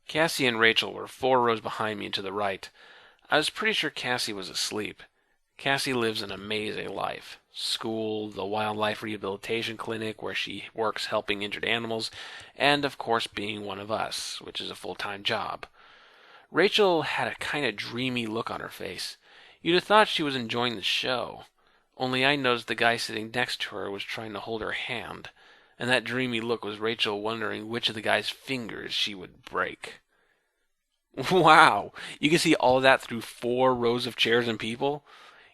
Cassie and Rachel were 4 rows behind me and to the right. I was pretty sure Cassie was asleep. Cassie lives an amazing life. School, the wildlife rehabilitation clinic where she works helping injured animals, and of course being one of us, which is a full-time job. Rachel had a kind of dreamy look on her face. You'd have thought she was enjoying the show. Only I noticed the guy sitting next to her was trying to hold her hand, and that dreamy look was Rachel wondering which of the guy's fingers she would break. Wow, you can see all of that through 4 rows of chairs and people?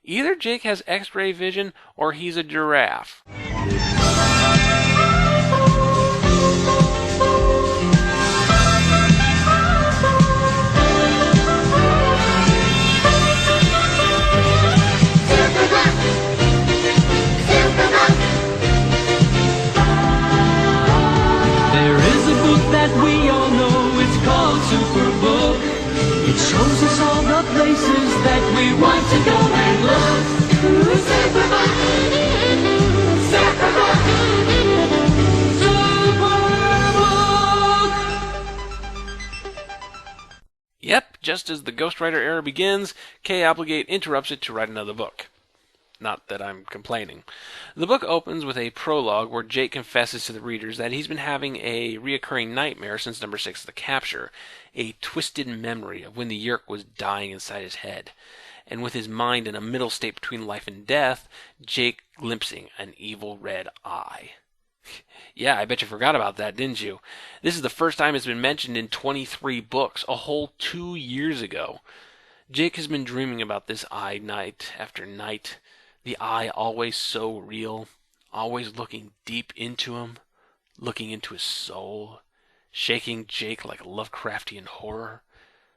Either Jake has X-ray vision or he's a giraffe. We all know it's called Superbook. It shows us all the places that we want to go and look. Superbook, Superbook. Yep, just as the Ghostwriter era begins, Kay Applegate interrupts it to write another book. Not that I'm complaining. The book opens with a prologue where Jake confesses to the readers that he's been having a reoccurring nightmare since number 6 of the capture, a twisted memory of when the Yeerk was dying inside his head, and with his mind in a middle state between life and death, Jake glimpsing an evil red eye. Yeah, I bet you forgot about that, didn't you? This is the first time it's been mentioned in 23 books, a whole 2 years ago. Jake has been dreaming about this eye night after night. The eye always so real, always looking deep into him, looking into his soul, shaking Jake like Lovecraftian horror,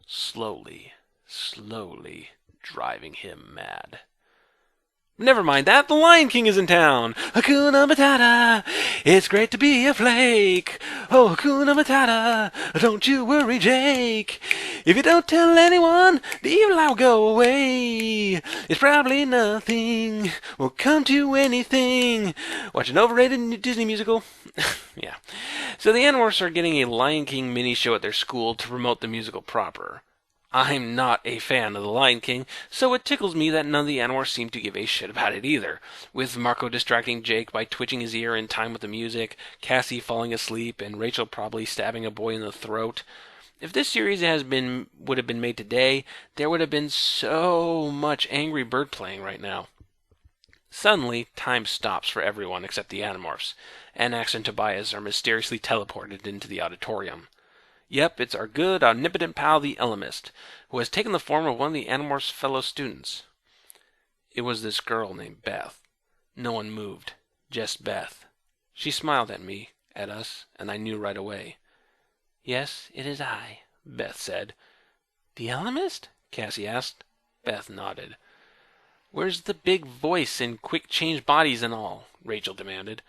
slowly, slowly driving him mad. Never mind that, the Lion King is in town! Hakuna Matata, it's great to be a flake! Oh, Hakuna Matata, don't you worry, Jake! If you don't tell anyone, the evil eye will go away! It's probably nothing, won't come to anything! Watch an overrated Disney musical? Yeah. So the Animorphs are getting a Lion King mini-show at their school to promote the musical proper. I'm not a fan of The Lion King, so it tickles me that none of the Animorphs seem to give a shit about it either, with Marco distracting Jake by twitching his ear in time with the music, Cassie falling asleep, and Rachel probably stabbing a boy in the throat. If this series would have been made today, there would have been so much Angry Bird playing right now. Suddenly, time stops for everyone except the Animorphs. Anax and Tobias are mysteriously teleported into the auditorium. Yep, it's our good, omnipotent pal, the Ellimist, who has taken the form of one of the Animorphs' fellow students. It was this girl named Beth. No one moved. Just Beth. She smiled at me, at us, and I knew right away. Yes, it is I, Beth said. The Ellimist? Cassie asked. Beth nodded. Where's the big voice and quick change bodies and all? Rachel demanded.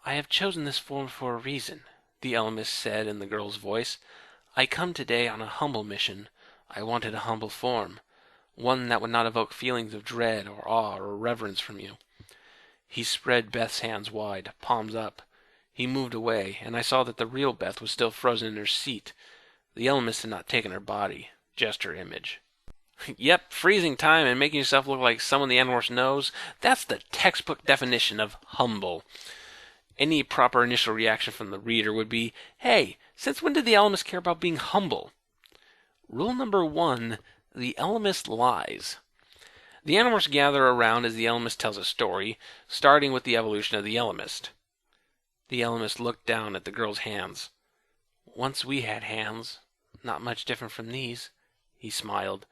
I have chosen this form for a reason, the Ellimist said in the girl's voice. I come today on a humble mission. I wanted a humble form, one that would not evoke feelings of dread or awe or reverence from you. He spread Beth's hands wide, palms up. He moved away, and I saw that the real Beth was still frozen in her seat. The Ellimist had not taken her body, just her image. Yep, freezing time and making yourself look like someone the Animorphs knows, that's the textbook definition of humble. Any proper initial reaction from the reader would be, hey, since when did the Ellimist care about being humble? Rule number 1, the Ellimist lies. The Animorphs gather around as the Ellimist tells a story, starting with the evolution of the Ellimist. The Ellimist looked down at the girl's hands. Once we had hands, not much different from these, he smiled.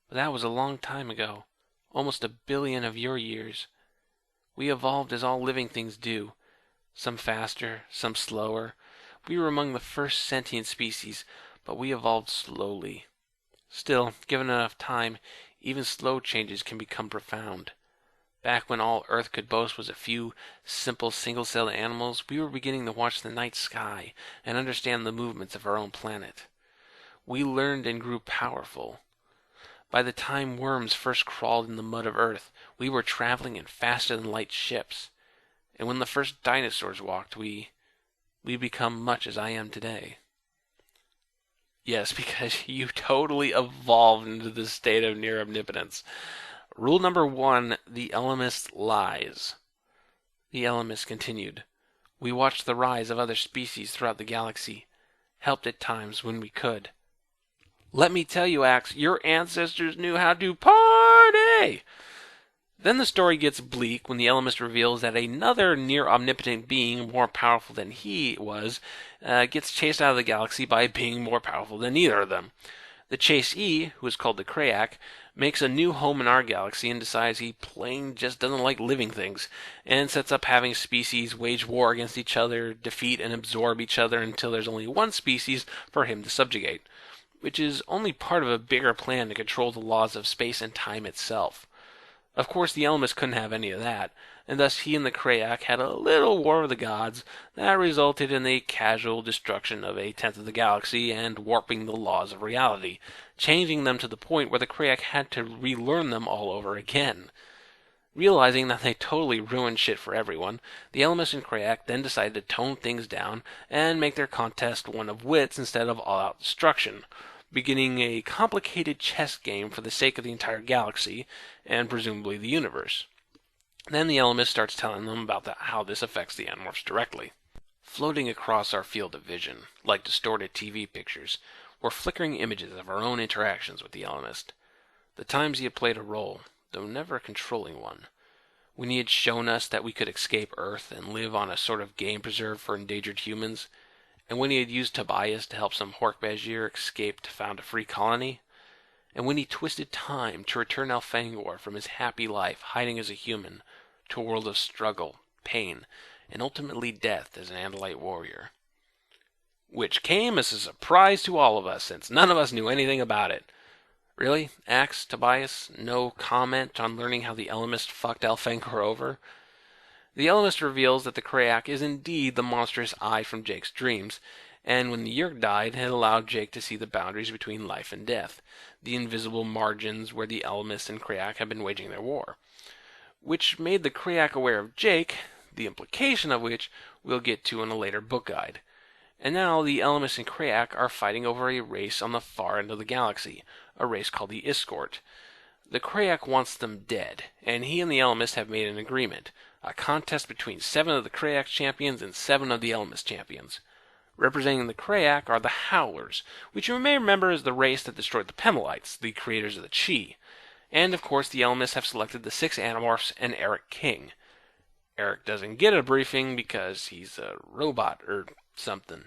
But that was a long time ago, almost 1 billion of your years. We evolved as all living things do, some faster, some slower. We were among the first sentient species, but we evolved slowly. Still, given enough time, even slow changes can become profound. Back when all Earth could boast was a few simple single-celled animals, we were beginning to watch the night sky and understand the movements of our own planet. We learned and grew powerful. By the time worms first crawled in the mud of Earth, we were traveling in faster-than-light ships. And when the first dinosaurs walked, we become much as I am today. Yes, because you totally evolved into this state of near omnipotence. Rule number 1, the Ellimist lies. The Ellimist continued. We watched the rise of other species throughout the galaxy, helped at times when we could. Let me tell you, Axe, your ancestors knew how to party! Then the story gets bleak when the Ellimist reveals that another near-omnipotent being more powerful than he was gets chased out of the galaxy by a being more powerful than either of them. The Chasee, who is called the Krayak, makes a new home in our galaxy and decides he plain just doesn't like living things, and sets up having species wage war against each other, defeat and absorb each other until there's only one species for him to subjugate, which is only part of a bigger plan to control the laws of space and time itself. Of course, the Ellimist couldn't have any of that, and thus he and the Krayak had a little war of the gods that resulted in the casual destruction of a tenth of the galaxy and warping the laws of reality, changing them to the point where the Krayak had to relearn them all over again. Realizing that they totally ruined shit for everyone, the Ellimist and Krayak then decided to tone things down and make their contest one of wits instead of all-out destruction, beginning a complicated chess game for the sake of the entire galaxy, and presumably the universe. Then the Ellimist starts telling them about how this affects the Animorphs directly. Floating across our field of vision, like distorted TV pictures, were flickering images of our own interactions with the Ellimist. The times he had played a role, though never a controlling one. When he had shown us that we could escape Earth and live on a sort of game preserve for endangered humans, and when he had used Tobias to help some Hork-Bajir escape to found a free colony, and when he twisted time to return Elfangor from his happy life hiding as a human to a world of struggle, pain, and ultimately death as an Andalite warrior. Which came as a surprise to all of us, since none of us knew anything about it. Really, Axe, Tobias, no comment on learning how the Ellimist fucked Elfangor over? The Ellimist reveals that the Krayak is indeed the monstrous eye from Jake's dreams, and when the Yeerk died, it allowed Jake to see the boundaries between life and death, the invisible margins where the Ellimist and Krayak have been waging their war, which made the Krayak aware of Jake, the implication of which we'll get to in a later book guide. And now the Ellimist and Krayak are fighting over a race on the far end of the galaxy, a race called the Escort. The Krayak wants them dead, and he and the Ellimist have made an agreement, a contest between 7 of the Krayak champions and 7 of the Ellimist champions. Representing the Krayak are the Howlers, which you may remember is the race that destroyed the Pemalites, the creators of the Chi. And of course the Ellimists have selected the 6 Animorphs and Eric King. Eric doesn't get a briefing because he's a robot or something.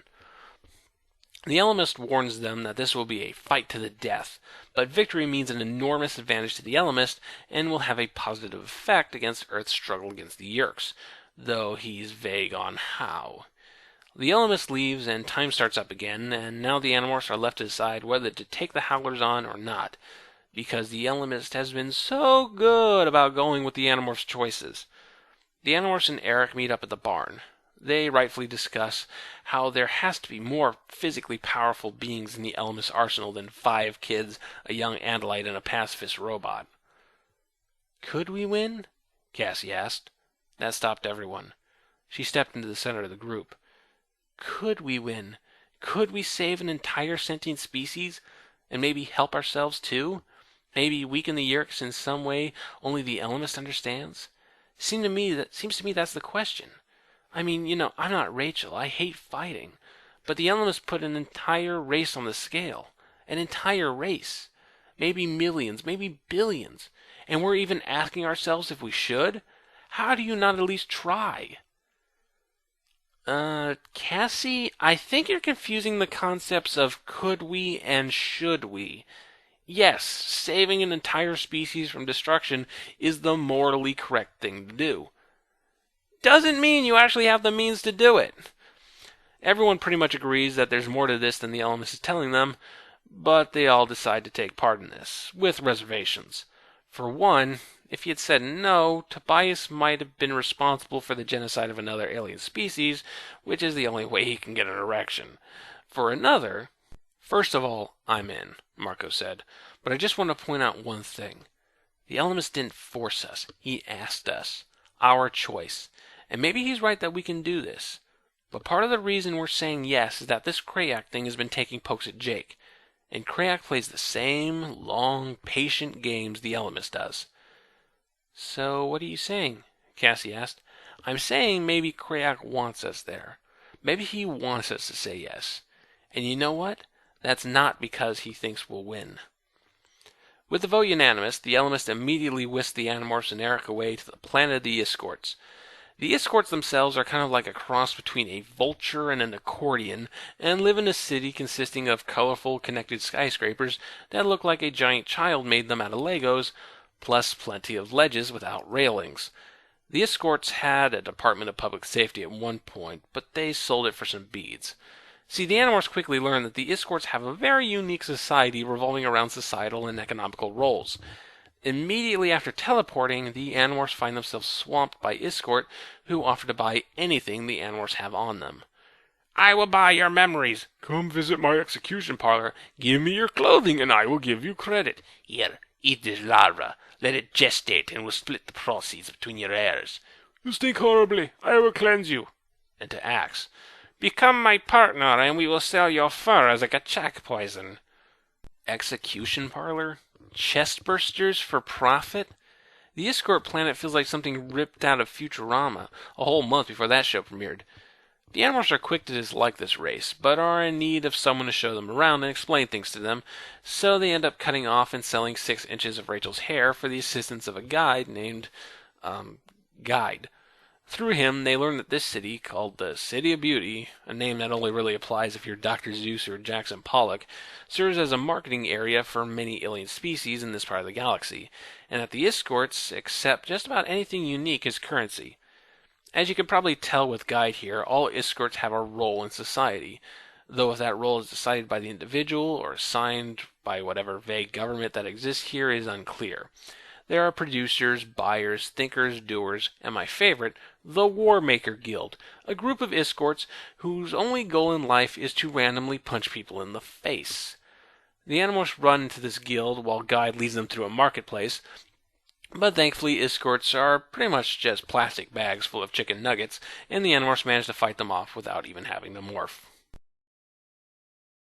The Ellimist warns them that this will be a fight to the death, but victory means an enormous advantage to the Ellimist and will have a positive effect against Earth's struggle against the Yeerks, though he's vague on how. The Ellimist leaves and time starts up again, and now the Animorphs are left to decide whether to take the Howlers on or not, because the Ellimist has been so good about going with the Animorphs' choices. The Animorphs and Eric meet up at the barn. They rightfully discuss how there has to be more physically powerful beings in the Ellimist arsenal than 5 kids, a young Andalite, and a pacifist robot. Could we win? Cassie asked. That stopped everyone. She stepped into the center of the group. Could we win? Could we save an entire sentient species? And maybe help ourselves too? Maybe weaken the Yeerks in some way only the Ellimist understands? Seems to me that's the question. I mean, I'm not Rachel. I hate fighting. But the Ellimist put an entire race on the scale. An entire race. Maybe millions, maybe billions. And we're even asking ourselves if we should? How do you not at least try? Cassie, I think you're confusing the concepts of could we and should we. Yes, saving an entire species from destruction is the morally correct thing to do. Doesn't mean you actually have the means to do it. Everyone pretty much agrees that there's more to this than the Ellimist is telling them, but they all decide to take part in this, with reservations. For one, if he had said no, Tobias might have been responsible for the genocide of another alien species, which is the only way he can get an erection. For another, first of all, I'm in, Marco said, but I just want to point out one thing. The Ellimist didn't force us, he asked us. Our choice. And maybe he's right that we can do this. But part of the reason we're saying yes is that this Krayak thing has been taking pokes at Jake. and Crayak plays the same long, patient games the Ellimist does. So what are you saying? Cassie asked. I'm saying maybe Crayak wants us there. Maybe he wants us to say yes. And you know what? That's not because he thinks we'll win. With the vote unanimous, the Ellimist immediately whisked the Animorphs and Eric away to the planet of the Escorts. The Escorts themselves are kind of like a cross between a vulture and an accordion, and live in a city consisting of colorful, connected skyscrapers that look like a giant child made them out of Legos, plus plenty of ledges without railings. The Escorts had a Department of Public Safety at one point, but they sold it for some beads. See, the Animorphs quickly learned that the Escorts have a very unique society revolving around societal and economical roles. Immediately after teleporting, the Animorphs find themselves swamped by Escort, who offer to buy anything the Animorphs have on them. I will buy your memories. Come visit my execution parlor. Give me your clothing, and I will give you credit. Here, eat this larva. Let it gestate, and we'll split the proceeds between your heirs. You stink horribly. I will cleanse you. And to Axe, become my partner, and we will sell your fur as a gachak poison. Execution parlor? Chestbursters for profit? The Escort planet feels like something ripped out of Futurama, a whole month before that show premiered. The Animorphs are quick to dislike this race, but are in need of someone to show them around and explain things to them, so they end up cutting off and selling 6 inches of Rachel's hair for the assistance of a guide named, Guide. Through him, they learn that this city, called the City of Beauty, a name that only really applies if you're Dr. Zeus or Jackson Pollock, serves as a marketing area for many alien species in this part of the galaxy, and that the Escorts accept just about anything unique as currency. As you can probably tell with Guide here, all Escorts have a role in society, though if that role is decided by the individual or assigned by whatever vague government that exists here is unclear. There are producers, buyers, thinkers, doers, and my favorite, the Warmaker Guild, a group of Escorts whose only goal in life is to randomly punch people in the face. The Animorphs run into this guild while Guide leads them through a marketplace, but thankfully Escorts are pretty much just plastic bags full of chicken nuggets, and the Animorphs manage to fight them off without even having to morph.